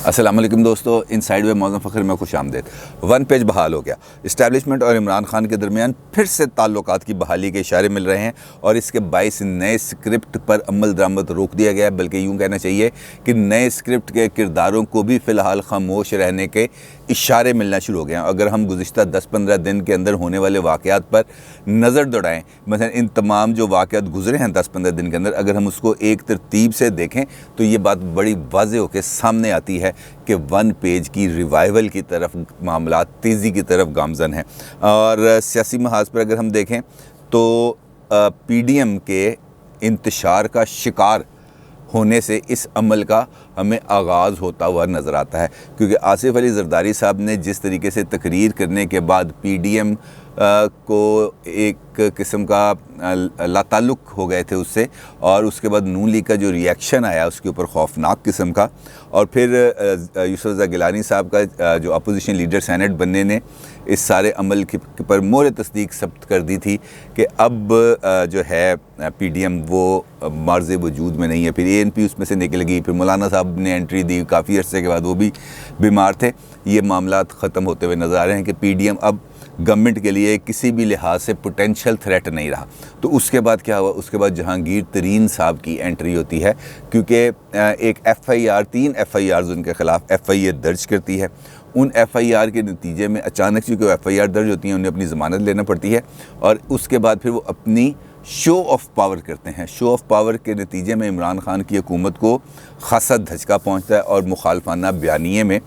अस्सलाम वालेकुम दोस्तों, इनसाइड वे मौज़म फ़खर में खुश आमदेद। वन पेज बहाल हो गया। इस्टेब्लिशमेंट और इमरान खान के दरमियान फिर से ताल्लुकात की बहाली के इशारे मिल रहे हैं और इसके बाइस नए स्क्रिप्ट पर अमल दरामद रोक दिया गया है। बल्कि यूँ कहना चाहिए कि नए स्क्रिप्ट के किरदारों को भी फ़िलहाल खामोश रहने के इशारे मिलना शुरू हो गए हैं। अगर हम गुज़िश्ता 10-15 दिन के अंदर होने वाले वाक़यात पर नज़र दौड़ाएँ, मसलन इन तमाम जो वाक़यात गुज़रे हैं 10-15 दिन के अंदर, अगर हम उसको एक तरतीब से देखें तो ये बात बड़ी वाज़ेह होकर सामने आती है कि वन पेज की रिवाइवल की तरफ मामला तेज़ी की तरफ गामज़न है। और सियासी महाज पर अगर हम देखें तो PDM के इंतशार का शिकार होने से इस अमल का हमें आगाज़ होता हुआ नज़र आता है, क्योंकि आसिफ अली ज़रदारी साहब ने जिस तरीके से तकरीर करने के बाद PDM को एक किस्म का लाताल्लुक़ हो गए थे उससे, और उसके बाद नून लीग का जो रिएक्शन आया उसके ऊपर खौफनाक किस्म का, और फिर यूसुफ रज़ा गिलानी साहब का जो अपोजिशन लीडर सेनेट बनने ने इस सारे अमल के पर मोहर तस्दीक सब्त कर दी थी कि अब जो है PDM वो मर्ज़ वजूद में नहीं है। फिर ANP उसमें से निकल गई, फिर मौलाना साहब ने एंट्री दी, काफ़ी अरसे के बाद वो भी बीमार थे। ये मामला ख़त्म होते हुए नज़र आ रहे हैं कि PDM अब गवर्नमेंट के लिए किसी भी लिहाज से पोटेंशियल थ्रेट नहीं रहा। तो उसके बाद क्या हुआ? उसके बाद जहांगीर तरीन साहब की एंट्री होती है, क्योंकि एक FIR 3 FIRs उनके ख़िलाफ़ FIA दर्ज करती है। उन FIR के नतीजे में अचानक से जो FIR दर्ज होती हैं उन्हें अपनी ज़मानत लेना पड़ती है, और उसके बाद फिर वो अपनी शो ऑफ पावर करते हैं। शो ऑफ पावर के नतीजे में इमरान खान की हुकूमत को ख़ासा धचका पहुँचता है और मुखालफाना बयानिए में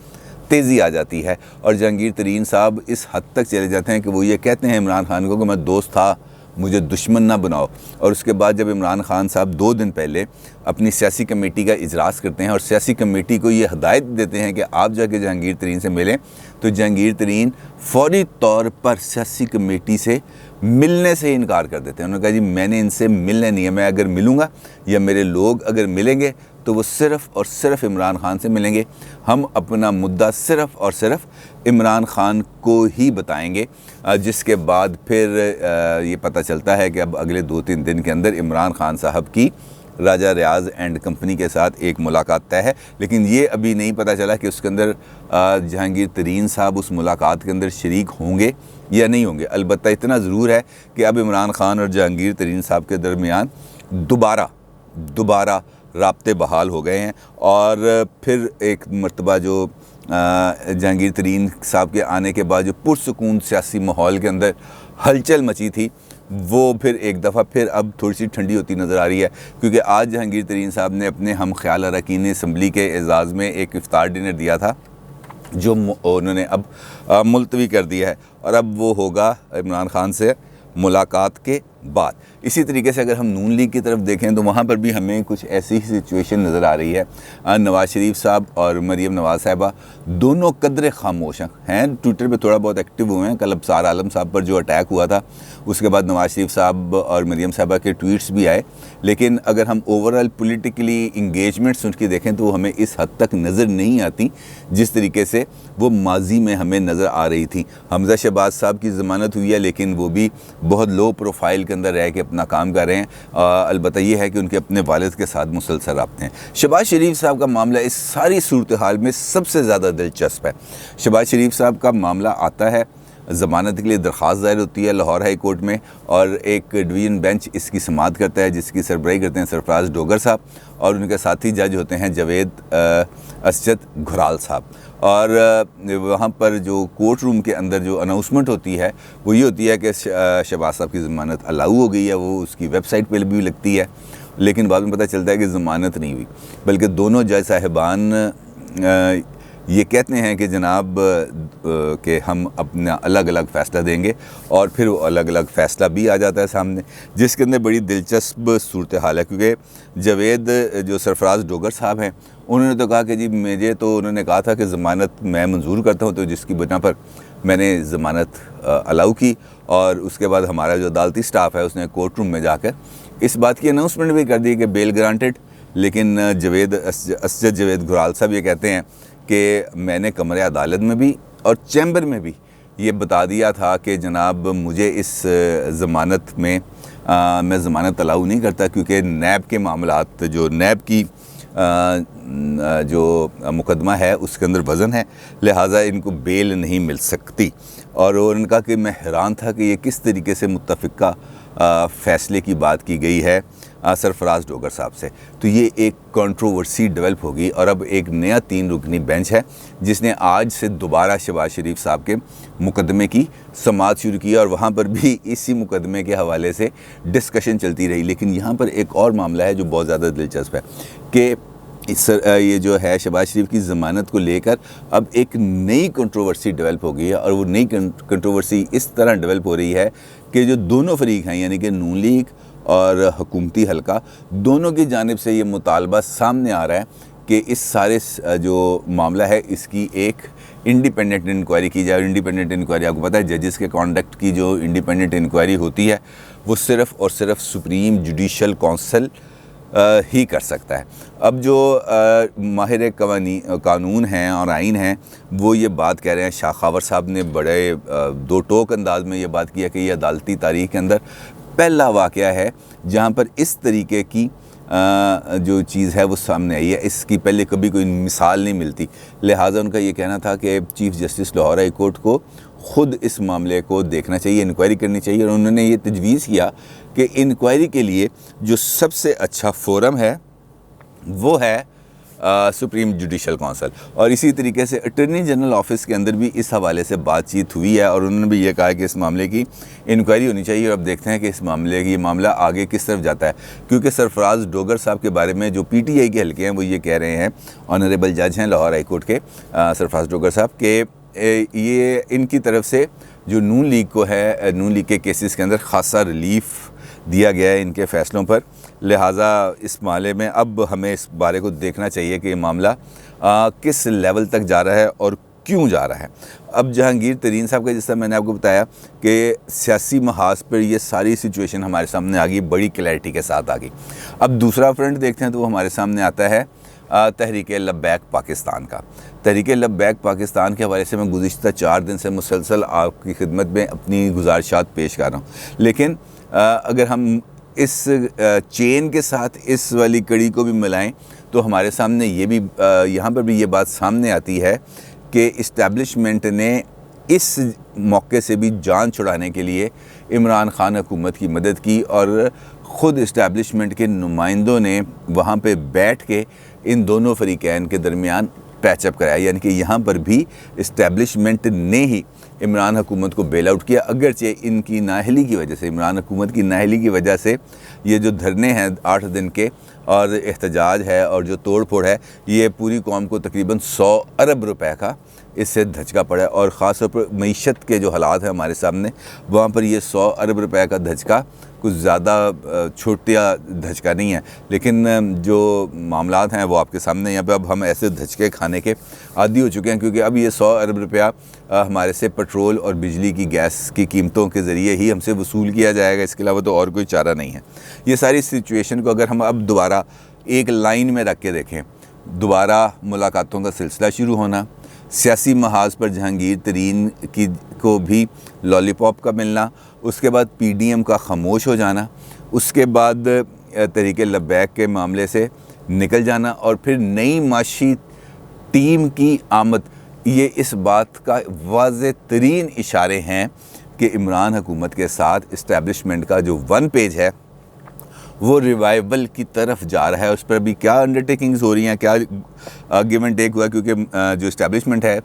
तेज़ी आ जाती है। और जहांगीर तरीन साहब इस हद तक चले जाते हैं कि वो ये कहते हैं इमरान खान को कि मैं दोस्त था, मुझे दुश्मन ना बनाओ। और उसके बाद जब इमरान खान साहब 2 दिन पहले अपनी सियासी कमेटी का इजलास करते हैं और सियासी कमेटी को ये हदायत देते हैं कि आप जाके जहांगीर तरीन से मिलें, तो जहांगीर तरीन फौरी तौर पर सियासी कमेटी से मिलने से इनकार कर देते हैं। उन्होंने कहा जी मैंने इनसे मिलना नहीं है, मैं अगर मिलूँगा या मेरे लोग अगर मिलेंगे तो वो सिर्फ़ और सिर्फ इमरान खान से मिलेंगे। हम अपना मुद्दा सिर्फ़ और सिर्फ इमरान खान को ही बताएंगे। जिसके बाद फिर ये पता चलता है कि अब अगले 2-3 दिन के अंदर इमरान खान साहब की राजा रियाज एंड कंपनी के साथ एक मुलाकात तय है। लेकिन ये अभी नहीं पता चला कि उसके अंदर जहांगीर तरीन साहब उस मुलाकात के अंदर शरीक होंगे या नहीं होंगे। अलबत्ता इतना ज़रूर है कि अब इमरान खान और जहांगीर तरीन साहब के दरमियान दोबारा राब्ते बहाल हो गए हैं। और फिर एक मरतबा जो जहांगीर तरीन साहब के आने के बाद जो पुरसुकून सियासी माहौल के अंदर हलचल मची थी, वो फिर एक दफ़ा फिर अब थोड़ी सी ठंडी होती नज़र आ रही है, क्योंकि आज जहांगीर तरीन साहब ने अपने हम ख्याल अरकान असम्बली के एजाज़ में एक इफ्तार डिनर दिया था, जो उन्होंने अब मुलतवी कर दिया है, और अब वो होगा इमरान खान से मुलाकात के बाद। इसी तरीके से अगर हम नून लीग की तरफ देखें तो वहाँ पर भी हमें कुछ ऐसी सिचुएशन नज़र आ रही है। नवाज़ शरीफ साहब और मरीम नवाज़ साहिबा दोनों कदरे खामोश हैं। ट्विटर पे थोड़ा बहुत एक्टिव हुए हैं। कल अबसार आलम साहब पर जो अटैक हुआ था उसके बाद नवाज़ शरीफ साहब और मरीम साहिबा के ट्वीट्स भी आए, लेकिन अगर हम ओवरऑल पॉलिटिकली इंगेजमेंट्स उनकी देखें तो हमें इस हद तक नज़र नहीं आती जिस तरीके से वो माजी में हमें नज़र आ रही थी। हमजा शहबाज साहब की ज़मानत हुई है, लेकिन वो भी बहुत लो प्रोफाइल के अंदर रह के अपना काम कर रहे हैं। अलबत्ता ये है कि उनके अपने वालिद के साथ मुसलसल रब्ते हैं। शहबाज शरीफ साहब का मामला इस सारी सूरत हाल में सबसे ज़्यादा दिलचस्प है। शहबाज शरीफ साहब का मामला आता है, ज़मानत के लिए दरख्वास्त दायर होती है लाहौर हाई कोर्ट में, और एक डिवीज़न बेंच इसकी समाअत करता है जिसकी सरबराही करते हैं सरफराज डोगर साहब, और उनके साथी जज होते हैं जावेद असजद घुराल साहब। और वहाँ पर जो कोर्ट रूम के अंदर जो अनाउंसमेंट होती है वो ये होती है कि शहबाज साहब की ज़मानत अलाउ हो गई है। वो उसकी वेबसाइट पर भी लगती है, लेकिन बाद में पता चलता है कि ज़मानत नहीं हुई, बल्कि दोनों जज साहिबान ये कहते हैं कि जनाब कि हम अपना अलग अलग फ़ैसला देंगे, और फिर वो अलग अलग फ़ैसला भी आ जाता है सामने, जिसके अंदर बड़ी दिलचस्प सूरत हाल है। क्योंकि जावेद जो सरफराज डोगर साहब हैं उन्होंने तो कहा कि जी मुझे तो उन्होंने कहा था कि ज़मानत मैं मंजूर करता हूँ, तो जिसकी बिना पर मैंने ज़मानत अलाउ की, और उसके बाद हमारा जो अदालती स्टाफ है उसने कोर्ट रूम में जाकर इस बात की अनाउंसमेंट भी कर दी कि बेल ग्रांटेड। लेकिन असजद जावेद घुराल साहब ये कहते हैं कि मैंने कमरे अदालत में भी और चैम्बर में भी ये बता दिया था कि जनाब मुझे इस ज़मानत में मैं ज़मानत अलाउ नहीं करता, क्योंकि नैब के मामलात जो नैब की जो मुकदमा है उसके अंदर वज़न है, लिहाजा इनको बेल नहीं मिल सकती। और उन्होंने कहा कि मैं हैरान था कि ये किस तरीके से मुत्तफ़िका फ़ैसले की बात की गई है सरफराज डोगर साहब से। तो ये एक कंट्रोवर्सी डेवलप होगी और अब एक नया 3 रुकनी बेंच है जिसने आज से दोबारा शहबाज शरीफ साहब के मुकदमे की समाअत शुरू की और वहाँ पर भी इसी मुकदमे के हवाले से डिस्कशन चलती रही। लेकिन यहाँ पर एक और मामला है जो बहुत ज़्यादा दिलचस्प है कि ये जो है शहबाज शरीफ की ज़मानत को लेकर अब एक नई कंट्रोवर्सी डेवलप हो गई है। और वो नई कंट्रोवर्सी इस तरह डेवलप हो रही है कि जो दोनों फरीक हैं यानी कि नून लीग और हुकूमती हलका, दोनों की जानिब से ये मुतालबा सामने आ रहा है कि इस सारे जो मामला है इसकी एक इंडिपेंडेंट इंक्वायरी की जाए। इंडिपेंडेंट इंक्वायरी आपको पता है जजेस के कॉन्डक्ट की जो इंडिपेंडेंट इंक्वायरी होती है वो सिर्फ़ और सिर्फ सुप्रीम जुडिशल कौंसिल ही कर सकता है। अब जो माहिर कानून हैं और आइन हैं वो ये बात कह रहे हैं, शाह खावर साहब ने बड़े दो टोक अंदाज में ये बात किया कि ये अदालती तारीख़ के अंदर पहला वाक़या है जहाँ पर इस तरीके की जो चीज़ है वो सामने आई है। इसकी पहले कभी कोई मिसाल नहीं मिलती। लिहाजा उनका ये कहना था कि chief justice Lahore high court को ख़ुद इस मामले को देखना चाहिए, इंक्वायरी करनी चाहिए। और उन्होंने ये तजवीज़ किया कि इंक्वायरी के लिए जो सबसे अच्छा फोरम है वो है सुप्रीम जुडिशल कौंसिल। और इसी तरीके से अटॉर्नी जनरल ऑफिस के अंदर भी इस हवाले से बातचीत हुई है और उन्होंने भी ये कहा कि इस मामले की इंक्वायरी होनी चाहिए। और अब देखते हैं कि इस मामले की मामला आगे किस तरफ जाता है, क्योंकि सरफराज डोगर साहब के बारे में जो PTI के हल्के हैं वो ये कह रहे हैं, ऑनरेबल जज हैं लाहौर हाई कोर्ट के सरफराज डोगर साहब के, ये इनकी तरफ से जो नून लीग को है, नून लीग के केसेस के अंदर ख़ासा रिलीफ दिया गया है इनके फ़ैसलों पर। लिहाजा इस मामले में अब हमें इस बारे को देखना चाहिए कि ये मामला किस लेवल तक जा रहा है और क्यों जा रहा है। अब जहांगीर तरीन साहब का, जैसा मैंने आपको बताया कि सियासी महाज पर ये सारी सिचुएशन हमारे सामने आ गई, बड़ी क्लैरिटी के साथ आ गई। अब दूसरा फ्रंट देखते हैं तो वो हमारे सामने आता है तहरीक लब्बैक पाकिस्तान का। तहरीक लब्बैक पाकिस्तान के हवाले से मैं गुज़िश्ता 4 दिन से मुसलसल आपकी खिदमत में अपनी गुजारिशात पेश कर रहा हूँ। लेकिन अगर हम इस चेन के साथ इस वाली कड़ी को भी मिलाएं तो हमारे सामने ये भी यहाँ पर भी ये बात सामने आती है कि इस्टेब्लिशमेंट ने इस मौके से भी जान छुड़ाने के लिए इमरान खान हुकूमत की मदद की और ख़ुद इस्टेब्लिशमेंट के नुमाइंदों ने वहाँ पे बैठ के इन दोनों फरीक़ैन के दरमियान पैचअप कराया। यानी कि यहाँ पर भी इस्टेब्लिशमेंट ने ही इमरान हुकूमत को बेल आउट किया, अगरचे इनकी नाअहली की वजह से, इमरान हुकूमत की नाअहली की वजह से ये जो धरने हैं 8 दिन के और एहतजाज है और जो तोड़ फोड़ है, ये पूरी कौम को तकरीबन 100 अरब रुपए का इससे धचका पड़ा है। और ख़ास तौर पर मईशत के जो हालात हैं हमारे सामने, वहाँ पर ये 100 अरब रुपए का धचका कुछ ज़्यादा छोटा धचका नहीं है। लेकिन जो मामलात हैं वो आपके सामने, यहाँ पे अब हम ऐसे धचके खाने के आदी हो चुके हैं, क्योंकि अब ये 100 अरब रुपया हमारे से पेट्रोल और बिजली की गैस की कीमतों के ज़रिए ही हमसे वसूल किया जाएगा। इसके अलावा तो और कोई चारा नहीं है। ये सारी सिचुएशन को अगर हम अब दोबारा एक लाइन में रख के देखें, दोबारा मुलाकातों का सिलसिला शुरू होना, सियासी महाज पर जहांगीर तरीन की को भी लॉलीपॉप का मिलना, उसके बाद PDM का खामोश हो जाना, उसके बाद तहरीक लब्बैक के मामले से निकल जाना और फिर नई माशी टीम की आमद, ये इस बात का वाज़ेह तरीन इशारे हैं कि इमरान हुकूमत के साथ इस्टेब्लिशमेंट का जो 1 पेज है वो रिवाइवल की तरफ जा रहा है। उस पर भी क्या अंडरटेकिंग्स हो रही हैं, क्या गिव एंड टेक हुआ, क्योंकि जो इस्टेब्लिशमेंट है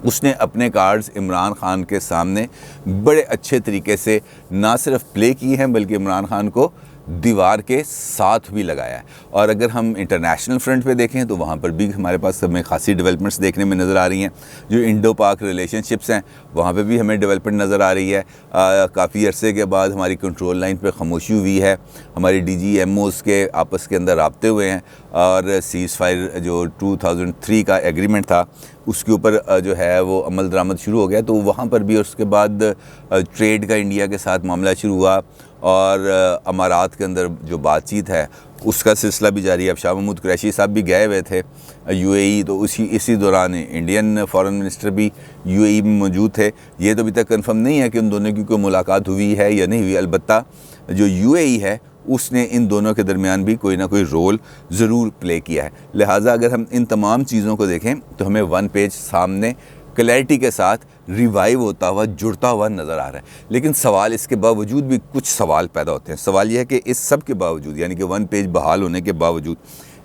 उसने अपने कार्ड्स इमरान खान के सामने बड़े अच्छे तरीके से ना सिर्फ प्ले किए हैं बल्कि इमरान खान को दीवार के साथ भी लगाया है। और अगर हम इंटरनेशनल फ्रंट पे देखें तो वहाँ पर भी हमारे पास हमें खासी डेवलपमेंट्स देखने में नज़र आ रही हैं। जो इंडो पाक रिलेशनशिप्स हैं वहाँ पे भी हमें डेवलपमेंट नज़र आ रही है। काफ़ी अरसे के बाद हमारी कंट्रोल लाइन पे खामोशी हुई है, हमारी DGMOs के आपस के अंदर राब्ते हुए हैं और सीज़ फायर जो 2003 का एग्रीमेंट था उसके ऊपर जो है वो अमल दरामद शुरू हो गया। तो वहाँ पर भी उसके बाद ट्रेड का इंडिया के साथ मामला शुरू हुआ और अमारात के अंदर जो बातचीत है उसका सिलसिला भी जारी है। अब शाह महमूद कुरैशी साहब भी गए हुए थे UAE, तो इसी दौरान इंडियन फॉरेन मिनिस्टर भी UAE में मौजूद थे। ये तो अभी तक कंफर्म नहीं है कि उन दोनों की कोई मुलाकात हुई है या नहीं हुई। अलबत्ता जो UAE है उसने इन दोनों के दरमियान भी कोई ना कोई रोल ज़रूर प्ले किया है। लिहाजा अगर हम इन तमाम चीज़ों को देखें तो हमें वन पेज सामने क्लैरिटी के साथ रिवाइव होता हुआ, जुड़ता हुआ नज़र आ रहा है। लेकिन सवाल इसके बावजूद भी कुछ सवाल पैदा होते हैं। सवाल यह है कि इस सब के बावजूद, यानी कि वन पेज बहाल होने के बावजूद,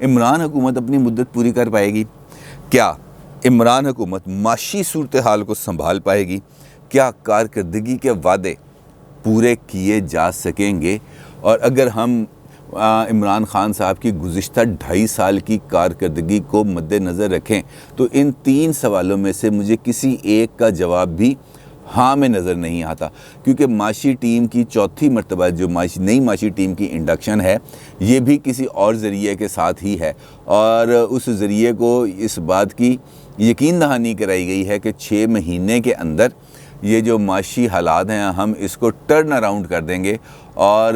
इमरान हुकूमत अपनी मुद्दत पूरी कर पाएगी? क्या इमरान हुकूमत माशी सूरत हाल को संभाल पाएगी? क्या कारकर्दगी के वादे पूरे किए जा सकेंगे? और अगर हम इमरान ख़ान साहब की गुज़िश्ता 2.5 साल की कारकर्दगी को मद्देनज़र रखें तो इन 3 सवालों में से मुझे किसी एक का जवाब भी हाँ में नज़र नहीं आता, क्योंकि माशी टीम की चौथी मरतबा जो नई माशी टीम की इंडक्शन है, ये भी किसी और ज़रिए के साथ ही है, और उस ज़रिए को इस बात की यकीन दहानी कराई गई है कि 6 महीने के अंदर ये जो माशी हालात हैं हम इसको टर्न अराउंड कर देंगे और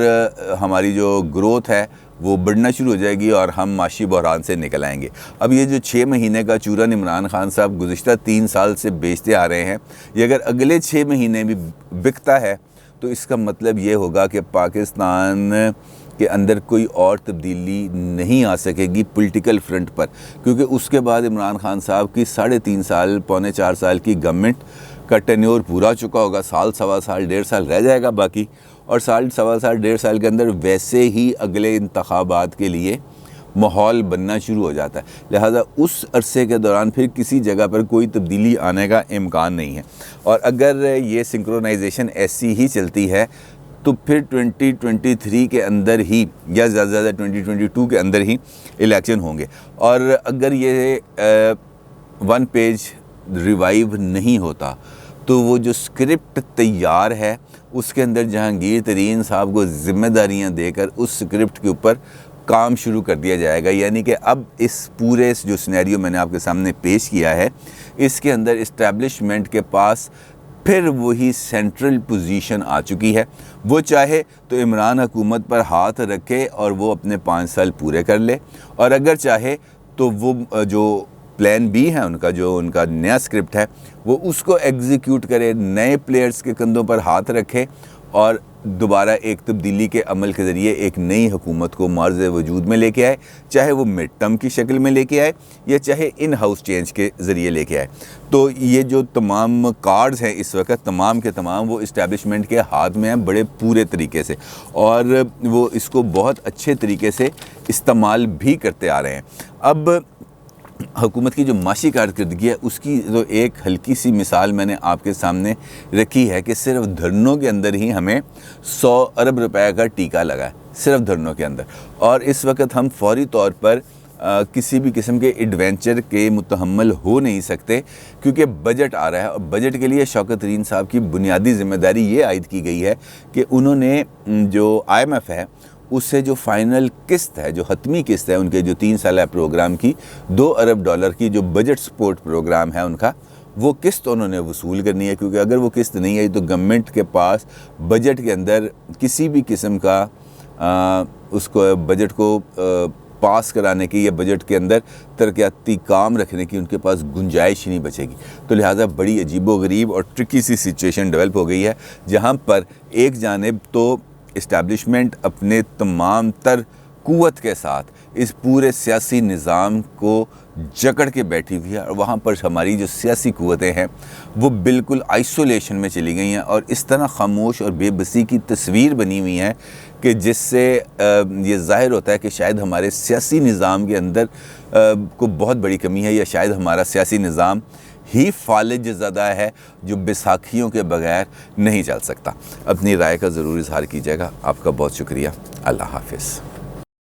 हमारी जो ग्रोथ है वो बढ़ना शुरू हो जाएगी और हम माशी बहरान से निकल आएंगे। अब ये जो 6 महीने का चूरन इमरान ख़ान साहब गुज़िश्ता 3 साल से बेचते आ रहे हैं, ये अगर अगले 6 महीने भी बिकता है तो इसका मतलब ये होगा कि पाकिस्तान के अंदर कोई और तब्दीली नहीं आ सकेगी पॉलिटिकल फ्रंट पर, क्योंकि उसके बाद इमरान ख़ान साहब की 3.5 साल, पौने 4 साल की गवर्नमेंट का टेन्योर पूरा हो चुका होगा। साल, सवा साल, 1.5 साल रह जाएगा बाकी, और साल, सवा साल, 1.5 साल के अंदर वैसे ही अगले इंतखाबात के लिए माहौल बनना शुरू हो जाता है। लिहाजा उस अरसे के दौरान फिर किसी जगह पर कोई तब्दीली आने का इम्कान नहीं है। और अगर ये सिंक्रोनाइजेशन ऐसी ही चलती है तो फिर 2023 के अंदर ही या ज़्यादा से ज़्यादा 2022 के अंदर ही इलेक्शन होंगे। और अगर ये वन पेज रिवाइव नहीं होता तो वो जो स्क्रिप्ट तैयार है उसके अंदर जहांगीर तरीन साहब को ज़िम्मेदारियां देकर उस स्क्रिप्ट के ऊपर काम शुरू कर दिया जाएगा। यानी कि अब इस पूरे जो सिनेरियो मैंने आपके सामने पेश किया है, इसके अंदर इस्टेब्लिशमेंट के पास फिर वही सेंट्रल पोजीशन आ चुकी है। वो चाहे तो इमरान हुकूमत पर हाथ रखे और वो अपने 5 साल पूरे कर ले, और अगर चाहे तो वो जो प्लान बी है उनका, जो उनका नया स्क्रिप्ट है, वो उसको एग्जीक्यूट करे, नए प्लेयर्स के कंधों पर हाथ रखे और दोबारा एक तब्दीली के अमल के ज़रिए एक नई हुकूमत को मार्ज़ वजूद में लेके आए, चाहे वो मिड टर्म की शक्ल में लेके आए या चाहे इन हाउस चेंज के ज़रिए लेके आए। तो ये जो तमाम कार्ड्स हैं इस वक्त तमाम के तमाम वो इस्टेब्लिशमेंट के हाथ में हैं बड़े पूरे तरीके से, और वो इसको बहुत अच्छे तरीके से इस्तेमाल भी करते आ रहे हैं। अब हुकूमत की जो माशी कारकर्दगी है उसकी तो एक हल्की सी मिसाल मैंने आपके सामने रखी है कि सिर्फ धरनों के अंदर ही हमें 100 अरब रुपए का टीका लगा है, सिर्फ धरनों के अंदर। और इस वक्त हम फौरी तौर पर किसी भी किस्म के एडवेंचर के मुतहम्मल हो नहीं सकते, क्योंकि बजट आ रहा है। और बजट के लिए शौकत तरीन साहब की बुनियादी जिम्मेदारी ये आयद की गई है कि उन्होंने जो IMF है उससे जो फाइनल किस्त है, जो हतमी किस्त है उनके जो 3 साल प्रोग्राम की, $2 अरब की जो बजट सपोर्ट प्रोग्राम है उनका, वो किस्त उन्होंने वसूल करनी है। क्योंकि अगर वो किस्त नहीं आई तो गवर्नमेंट के पास बजट के अंदर किसी भी किस्म का उसको बजट को पास कराने की या बजट के अंदर तरक्याती काम रखने की उनके पास गुंजाइश ही नहीं बचेगी। तो लिहाजा बड़ी अजीबोगरीब और ट्रिकी सी सिचुएशन डेवलप हो गई है, जहाँ पर एक जानिब तो इस्टेब्लिशमेंट अपने तमाम तर क़ुव्वत के साथ इस पूरे सियासी निज़ाम को जकड़ के बैठी हुई है, और वहाँ पर हमारी जो सियासी क़ुव्वतें हैं वो बिल्कुल आइसोलेशन में चली गई हैं और इस तरह खामोश और बेबसी की तस्वीर बनी हुई है कि जिससे ये ज़ाहिर होता है कि शायद हमारे सियासी निज़ाम के अंदर को बहुत बड़ी कमी है, या शायद हमारा सियासी निज़ाम ही फालिज ज़दा है जो बैसाखियों के बगैर नहीं चल सकता। अपनी राय का ज़रूर इज़हार कीजिएगा। आपका बहुत शुक्रिया। अल्लाह हाफ़िज़।